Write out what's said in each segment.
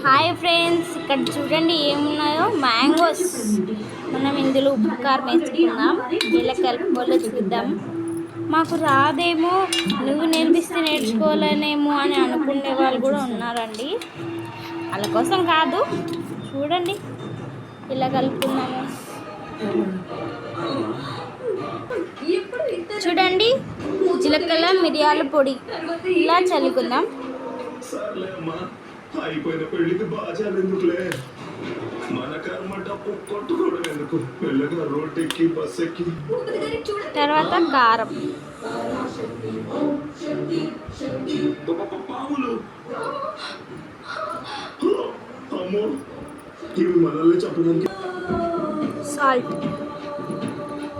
Hi friends, ఇక్కడ చూడండి ఏమున్నాయో మ్యాంగోస్. మనం ఇందులో ఉప్పు కారం వేసుకుందాం, ఇలా కలుపుకోవాలో చూద్దాం. మాకు రాదేమో, నువ్వు నేర్పిస్తే నేర్చుకోవాలనేమో అని అనుకునే వాళ్ళు కూడా ఉన్నారండి. వాళ్ళ కోసం కాదు, చూడండి ఇలా కలుపుకున్నాము. చూడండి, జీలకర్ర మిరియాల పొడి ఇలా చల్లుకుందాం. అయిపోయిన పెళ్లికి బాజాలు ఎందుకులే, మన కర్మ డప్పు కొట్టుకోవడం ఎందుకు, మెల్లగా రోడ్ ఎక్కి బస్ ఎక్కి. తర్వాత కారం, పాములు, అమ్మో ఇవి మనల్ని చెప్పడానికి.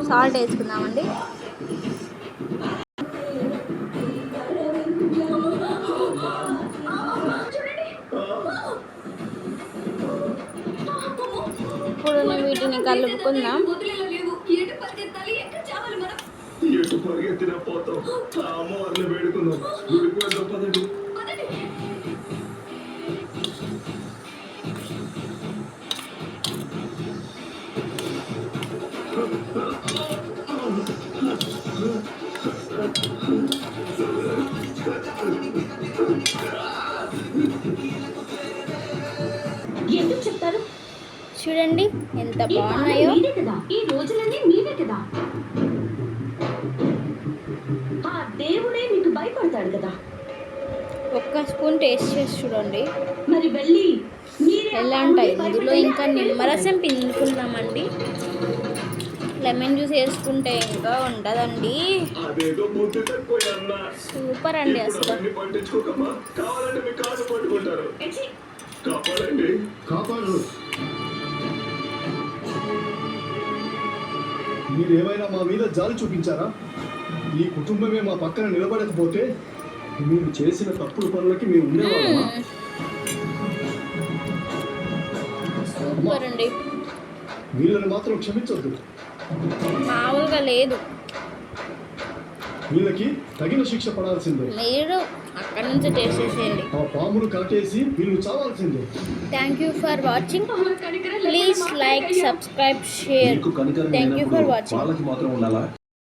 సాల్ట్ వేసుకుందామండి. ఇప్పుడు వీటిని కలుపుకుందాం. ఎటు పరిగెత్తిన పోతాం, అమ్మవారిని వేడుకుందాం. గుడికి వెళ్దాం పదండి. ఎందుకు చెప్తారు? చూడండి ఎంత బాగున్నాయో. ఈ రోజులన్నీ మీవే కదా. ఆ దేవుడే మీకు భయపడతాడు కదా. ఒక్క స్పూన్ టేస్ట్ చేసి చూడండి మరి వెళ్ళి ఎలా ఉంటాయి. ఇందులో ఇంకా నిమ్మరసం పిండుకున్నామండి, లెమన్ జ్యూస్ వేసుకుంటే ఇంకా ఉంటుందండి. సూపర్ అండి అసలు. మీరేమైనా మా మీద జాలి చూపించారా? ఈ కుటుంబమే మా పక్కన నిలబడకపోతే మీరు చేసిన తప్పుడు పనులకి మేము ఉండేవాళ్ళమా? సూపర్ అండి, వీళ్ళని మాత్రం క్షమించొద్దు. మామూలుగా లేదు, వీళ్ళకి తగిన శిక్ష పడాల్సిందే. మీరు అక్కడ నుంచి టేస్ట్ చేసేయండి. ఆ పామును కట్టేసి వీళ్ళు చావాల్సిందే. Thank you for watching. Please like, subscribe, share. Thank you for watching. వాళ్ళకి మాత్రం ఉండాలా?